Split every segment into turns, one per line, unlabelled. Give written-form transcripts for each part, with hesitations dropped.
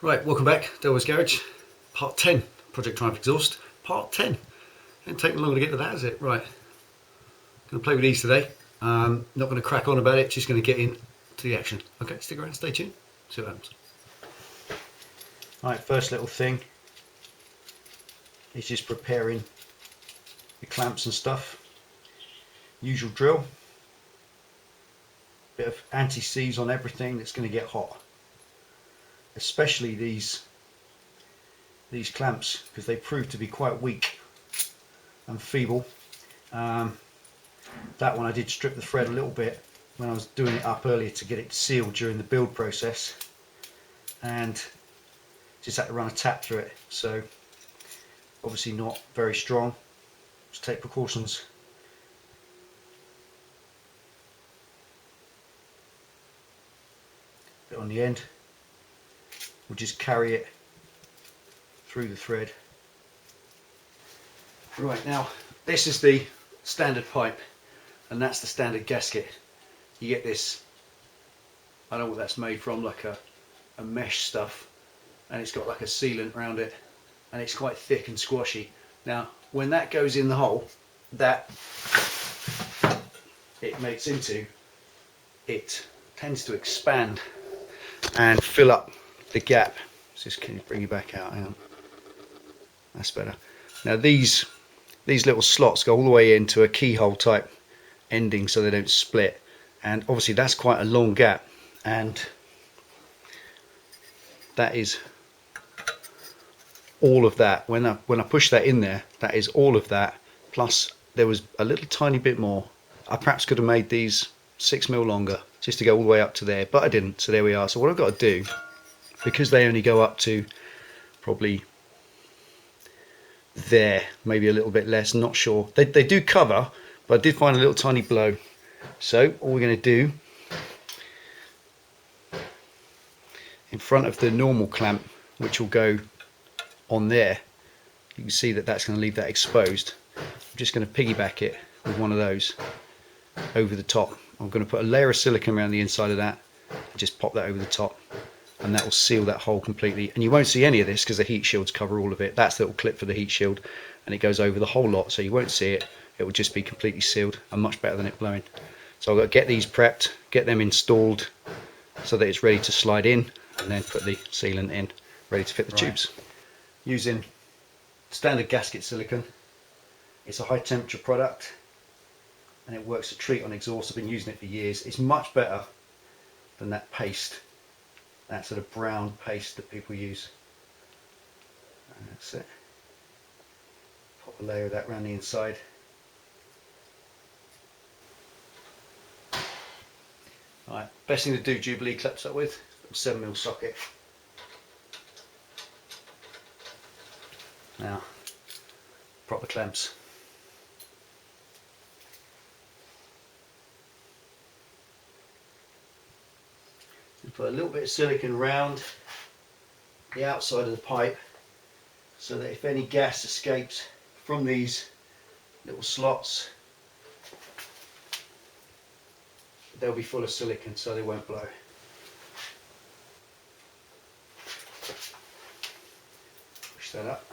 Right, welcome back, Delboy's Garage, part 10, Project Triumph Exhaust, part 10. Ain't taking long to get to that, is it? Right, going to play with these today. Not going to crack on about it, just going to get into the action. Okay, stick around, stay tuned, see what happens. Right, first little thing is just preparing the clamps and stuff. Usual drill. Bit of anti-seize on everything that's going to get hot. Especially these clamps, because they prove to be quite weak and feeble. That one I did strip the thread a little bit when I was doing it up earlier to get it sealed during the build process, and just had to run a tap through it, so obviously not very strong. Just take precautions. Bit on the end, we'll just carry it through the thread. Right, now this is the standard pipe and that's the standard gasket. You get this, I don't know what that's made from, like a mesh stuff, and it's got like a sealant around it and it's quite thick and squashy. Now when that goes in the hole that it makes into, it tends to expand and fill up the gap. Just can you bring you back out? Hang on. That's better. Now these little slots go all the way into a keyhole type ending so they don't split, and obviously that's quite a long gap, and that is all of that. When I push that in there, that is all of that, plus there was a little tiny bit more. I perhaps could have made these 6mm longer just to go all the way up to there, but I didn't, so there we are. So what I've got to do, because they only go up to probably there, maybe a little bit less, not sure, they do cover, but I did find a little tiny blow. So all we're going to do, in front of the normal clamp, which will go on there, you can see that that's going to leave that exposed. I'm just going to piggyback it with one of those over the top. I'm going to put a layer of silicone around the inside of that and just pop that over the top, and that will seal that hole completely. And you won't see any of this because the heat shields cover all of it. That's the little clip for the heat shield, and it goes over the whole lot, so you won't see it. It will just be completely sealed and much better than it blowing. So I've got to get these prepped, get them installed so that it's ready to slide in, and then put the sealant in, ready to fit the tubes. Using standard gasket silicone. It's a high temperature product and it works a treat on exhaust. I've been using it for years. It's much better than that paste, that sort of brown paste that people use. And that's it. Pop a layer of that around the inside. Right, best thing to do Jubilee clips up with, 7mm socket. Now, proper clamps. Put a little bit of silicone around the outside of the pipe so that if any gas escapes from these little slots, they'll be full of silicone so they won't blow. Push that up.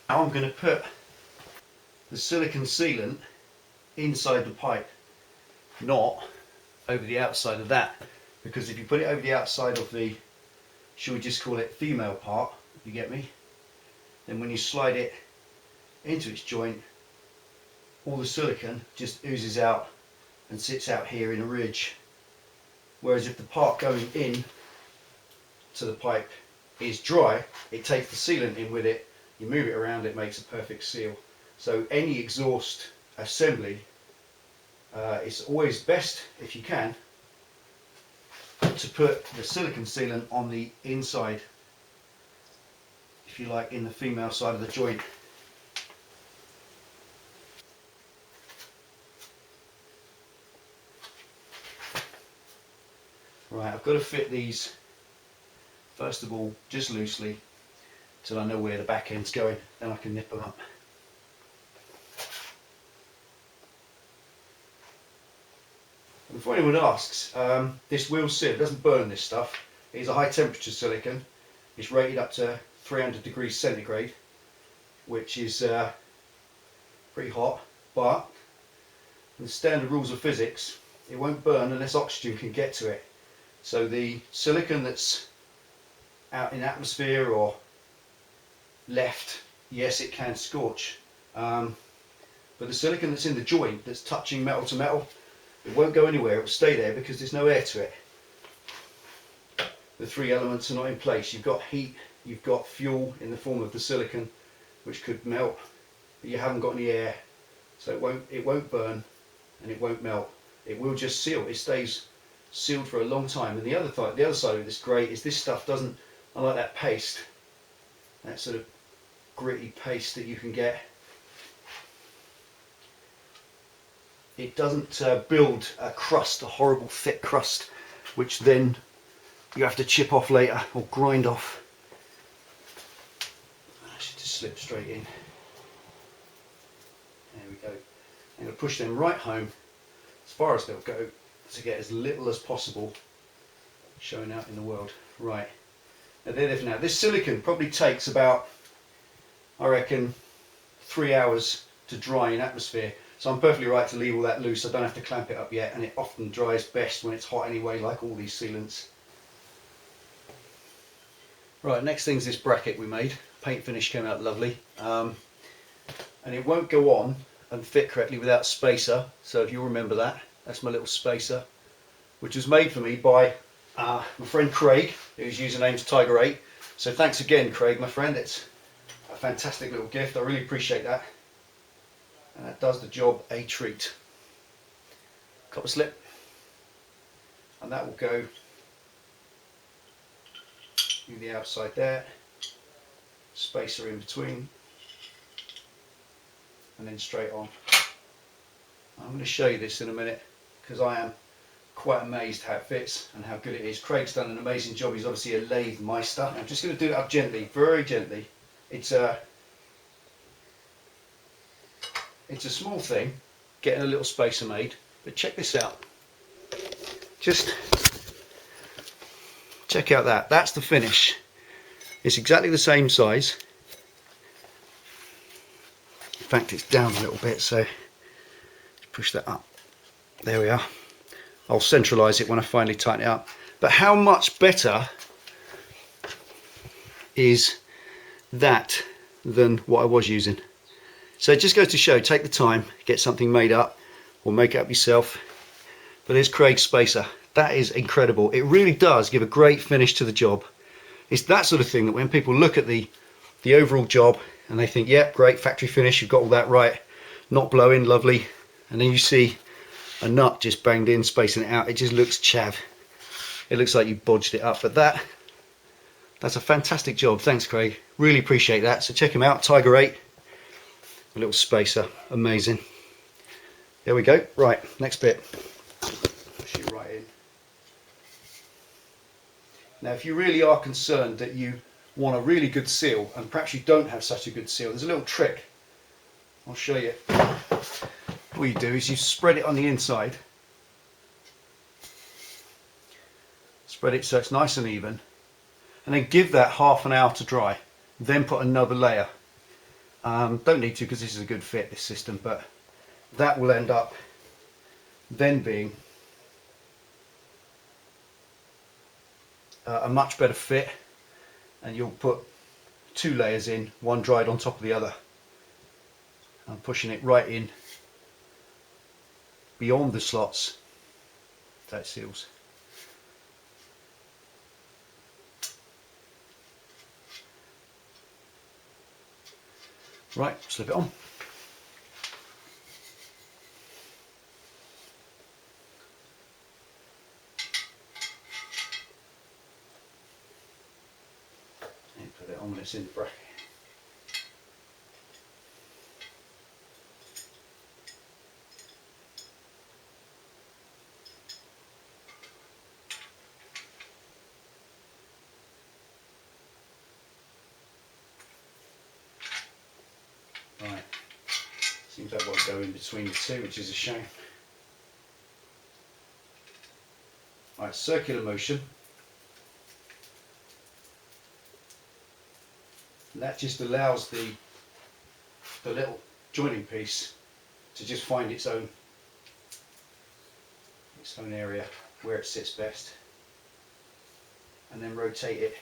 Now I'm going to put the silicone sealant inside the pipe, not over the outside of that, because if you put it over the outside of the, should we just call it female part, if you get me, then when you slide it into its joint, all the silicone just oozes out and sits out here in a ridge. Whereas if the part going in to the pipe is dry, it takes the sealant in with it, you move it around, it makes a perfect seal. So any exhaust assembly, it's always best, if you can, to put the silicone sealant on the inside, if you like, in the female side of the joint. Right, I've got to fit these first of all just loosely till I know where the back end's going, then I can nip them up. Before anyone asks, this will seal, it doesn't burn this stuff. It is a high temperature silicon. It's rated up to 300 degrees centigrade, which is pretty hot, but the standard rules of physics, it won't burn unless oxygen can get to it. So the silicon that's out in atmosphere or left, yes, it can scorch. But the silicon that's in the joint, that's touching metal to metal, it won't go anywhere, it will stay there because there's no air to it. The three elements are not in place. You've got heat, you've got fuel in the form of the silicon, which could melt, but you haven't got any air. So it won't burn and it won't melt. It will just seal. It stays sealed for a long time. And the other side of this great is this stuff doesn't, unlike that paste, that sort of gritty paste that you can get, it doesn't build a crust, a horrible thick crust, which then you have to chip off later or grind off. I should just slip straight in. There we go. I'm going to push them right home as far as they'll go to get as little as possible showing out in the world. Right. Now there they are. Now this silicon probably takes about, I reckon, 3 hours to dry in atmosphere. So I'm perfectly right to leave all that loose. I don't have to clamp it up yet, and it often dries best when it's hot anyway, like all these sealants. Right, next thing's this bracket we made. Paint finish came out lovely. And it won't go on and fit correctly without spacer. So if you remember that, that's my little spacer, which was made for me by my friend Craig, whose username's Tiger8. So thanks again, Craig, my friend. It's a fantastic little gift. I really appreciate that. And that does the job a treat. Copper slip, and that will go in the outside there, spacer in between, and then straight on. I'm going to show you this in a minute because I am quite amazed how it fits and how good it is. Craig's done an amazing job. He's obviously a lathe meister. I'm just going to do it up gently, very gently. It's a small thing, getting a little spacer made, but check this out. Just check out that. That's the finish. It's exactly the same size. In fact, it's down a little bit, so push that up. There we are. I'll centralise it when I finally tighten it up. But how much better is that than what I was using? So it just goes to show, take the time, get something made up, or make it up yourself. But there's Craig's spacer. That is incredible. It really does give a great finish to the job. It's that sort of thing that when people look at the overall job and they think, yep, great factory finish, you've got all that right, not blowing, lovely, and then you see a nut just banged in, spacing it out, it just looks chav. It looks like you bodged it up, but that's a fantastic job. Thanks, Craig. Really appreciate that. So check him out, Tiger8. A little spacer, amazing. There we go. Right, next bit. Push it right in. Now, if you really are concerned that you want a really good seal, and perhaps you don't have such a good seal, there's a little trick. I'll show you. What you do is you spread it on the inside. Spread it so it's nice and even. And then give that half an hour to dry. Then put another layer. Don't need to because this is a good fit, this system, but that will end up then being a much better fit, and you'll put 2 layers in, one dried on top of the other. I'm pushing it right in beyond the slots. That seals. Right, slip it on. And put it on when it's in the bracket. Right, seems that won't go in between the two, which is a shame. Right, circular motion. And that just allows the little joining piece to just find its own area where it sits best, and then rotate it.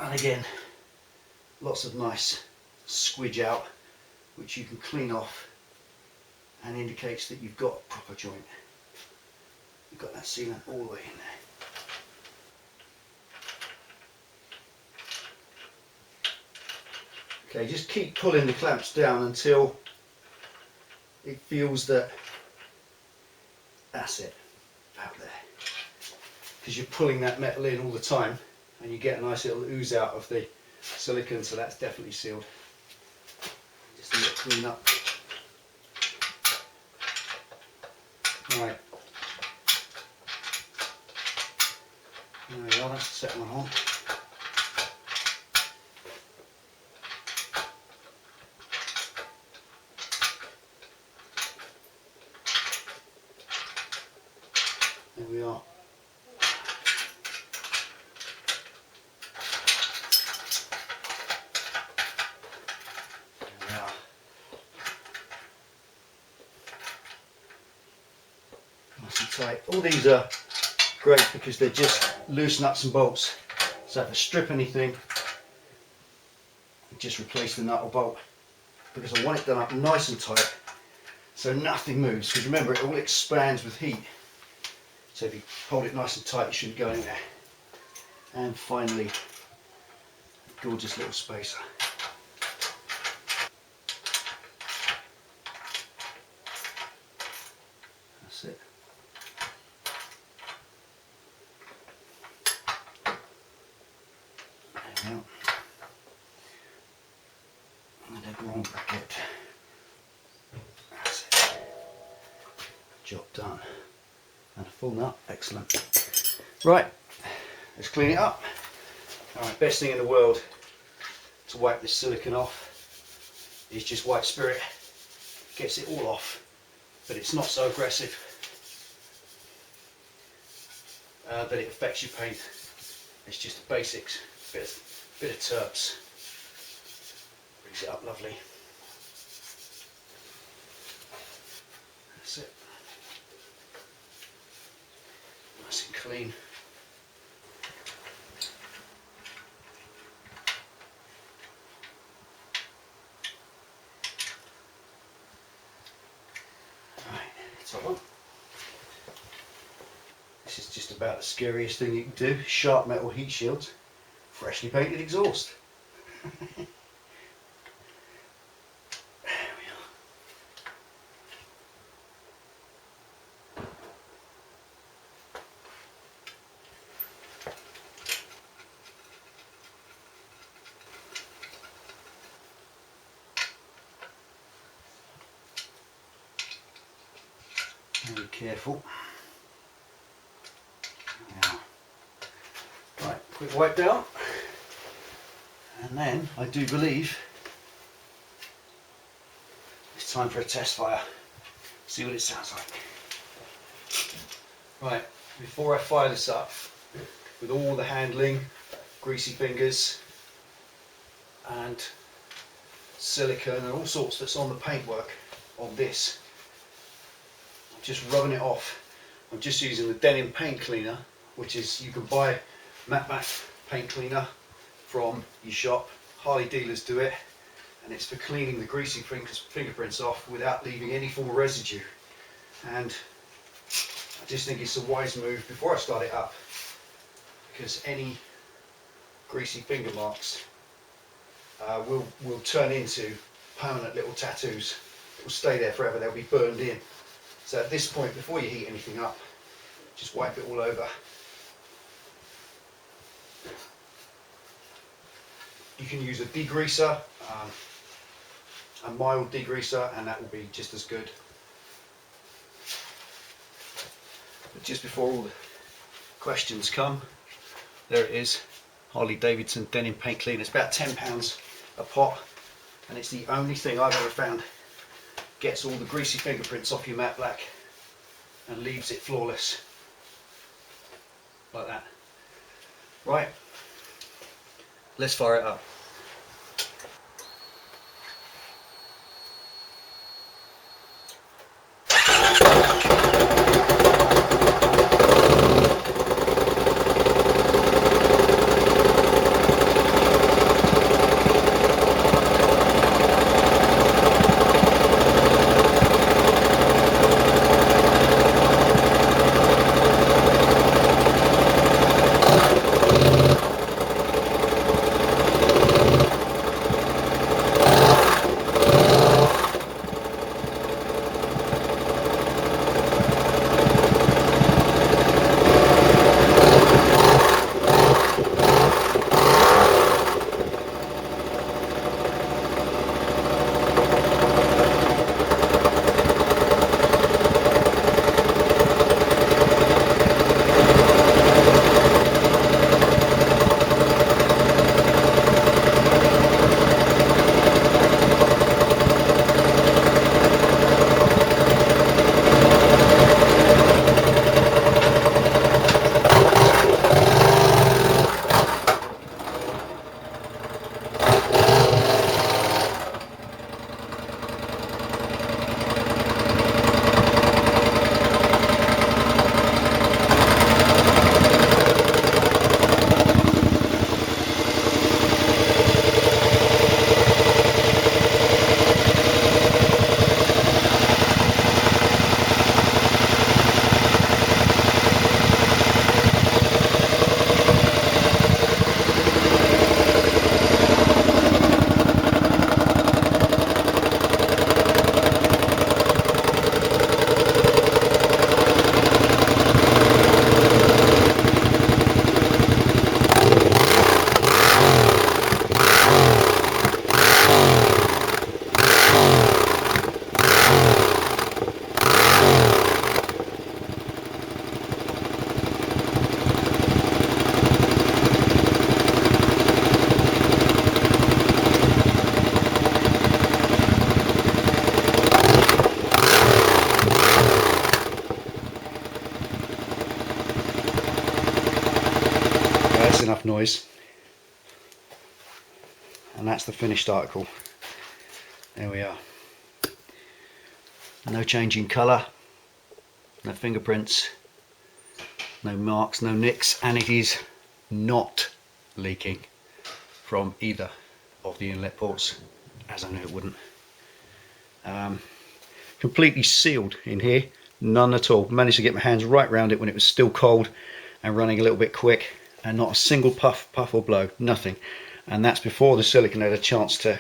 And again, lots of nice squidge out, which you can clean off and indicates that you've got a proper joint. You've got that sealant all the way in there. Okay, just keep pulling the clamps down until it feels that that's it, out there. Because you're pulling that metal in all the time and you get a nice little ooze out of the silicone, so that's definitely sealed. Just a little clean up. Right. There we are, that's the second one on. There we are. Nice and tight. All these are great because they're just loose nuts and bolts. So if I strip anything, I just replace the nut or bolt, because I want it done up nice and tight so nothing moves. Because remember, it all expands with heat. So if you hold it nice and tight, it shouldn't go anywhere. And finally, a gorgeous little spacer. That's it. There we are. And a wrong bracket. That's it. Job done. And a full nut. Excellent. Right, let's clean it up. Alright, best thing in the world to wipe this silicone off is just white spirit. Gets it all off, but it's not so aggressive that it affects your paint. It's just the basics, bit of terps. Brings it up lovely. That's it. Nice and clean. Right, top one. This is just about the scariest thing you can do. Sharp metal heat shields, freshly painted exhaust. Very careful. Now, right, quick wipe down, and then I do believe it's time for a test fire. See what it sounds like. Right, before I fire this up, with all the handling, greasy fingers, and silicone and all sorts that's on the paintwork on this, just rubbing it off. I'm just using the denim paint cleaner, which is, you can buy matte black paint cleaner from your shop. Harley dealers do it, and it's for cleaning the greasy fingerprints off without leaving any form of residue. And I just think it's a wise move before I start it up, because any greasy finger marks will turn into permanent little tattoos. It will stay there forever, they'll be burned in. So at this point, before you heat anything up, just wipe it all over. You can use a degreaser. a mild degreaser and that will be just as good. But just before all the questions come, there it is, Harley Davidson denim paint cleaner. It's about £10 a pot, and it's the only thing I've ever found gets all the greasy fingerprints off your matte black and leaves it flawless like that. Right, let's fire it up. That's enough noise, and that's the finished article. There we are. No change in colour, no fingerprints, no marks, no nicks, and it is not leaking from either of the inlet ports, as I knew it wouldn't. Completely sealed in here, none at all. Managed to get my hands right round it when it was still cold and running a little bit quick, and not a single puff or blow, nothing. And that's before the silicone had a chance to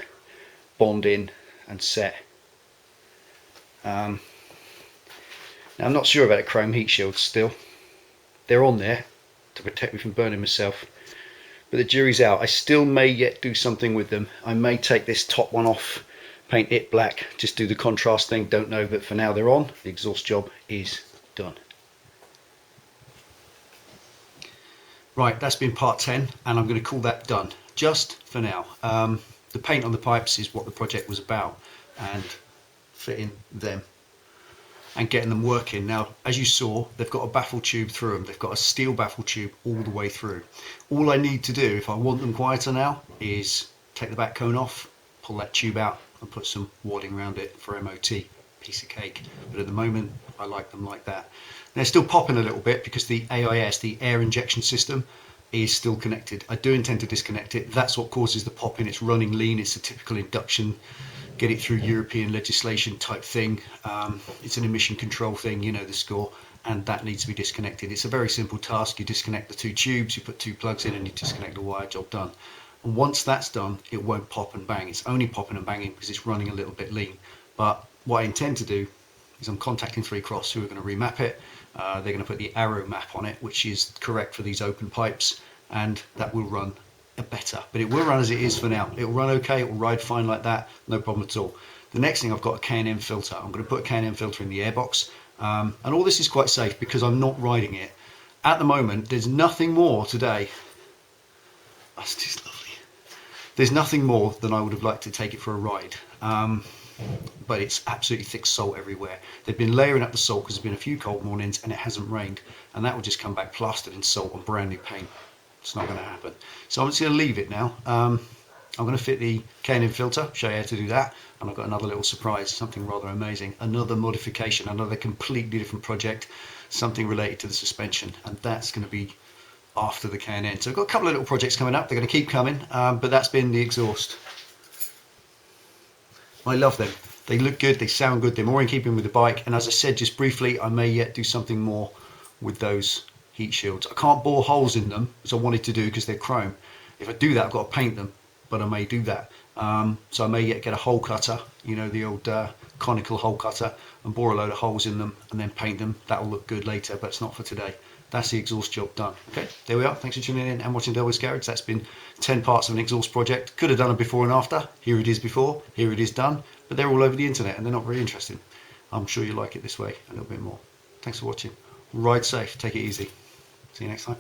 bond in and set. Now I'm not sure about the chrome heat shields still. They're on there to protect me from burning myself, but the jury's out. I still may yet do something with them. I may take this top one off, paint it black, just do the contrast thing, don't know, but for now they're on. The exhaust job is done. Right, that's been part 10, and I'm going to call that done, just for now. The paint on the pipes is what the project was about, and fitting them and getting them working. Now, as you saw, they've got a baffle tube through them. They've got a steel baffle tube all the way through. All I need to do, if I want them quieter now, is take the back cone off, pull that tube out, and put some warding around it for MOT. Piece of cake. But at the moment, I like them like that. They're still popping a little bit because the AIS, the air injection system, is still connected. I do intend to disconnect it. That's what causes the popping. It's running lean. It's a typical induction, get it through European legislation type thing. It's an emission control thing, you know the score, and that needs to be disconnected. It's a very simple task. You disconnect the two tubes, you put two plugs in, and you disconnect the wire, job done. And once that's done, it won't pop and bang. It's only popping and banging because it's running a little bit lean. But what I intend to do is I'm contacting 3 Cross, who are going to remap it. They're going to put the arrow map on it, which is correct for these open pipes, and that will run better, but it will run as it is for now. It will run okay, it will ride fine like that, no problem at all. The next thing, I've got a K&N filter. I'm going to put a K&N filter in the airbox, and all this is quite safe because I'm not riding it. At the moment, there's nothing more today. That's just lovely. There's nothing more than I would have liked to take it for a ride. But it's absolutely thick salt everywhere. They've been layering up the salt because there's been a few cold mornings and it hasn't rained, and that will just come back plastered in salt on brand new paint. It's not going to happen. So I'm just going to leave it now. I'm going to fit the K&N filter, show you how to do that, and I've got another little surprise, something rather amazing, another modification, another completely different project, something related to the suspension, and that's going to be after the K&N. So I've got a couple of little projects coming up. They're going to keep coming, but that's been the exhaust. I love them. They look good, they sound good, they're more in keeping with the bike, and as I said just briefly, I may yet do something more with those heat shields. I can't bore holes in them, as I wanted to do because they're chrome. If I do that, I've got to paint them, but I may do that. So I may yet get a hole cutter, you know, the old conical hole cutter, and bore a load of holes in them and then paint them. That will look good later, but it's not for today. That's the exhaust job done. Okay, there we are. Thanks for tuning in and watching Delboy's Garage. That's been 10 parts of an exhaust project. Could have done a before and after. Here it is before, here it is done, but they're all over the internet and they're not very interesting. I'm sure you like it this way a little bit more. Thanks for watching. Ride safe, take it easy. See you next time.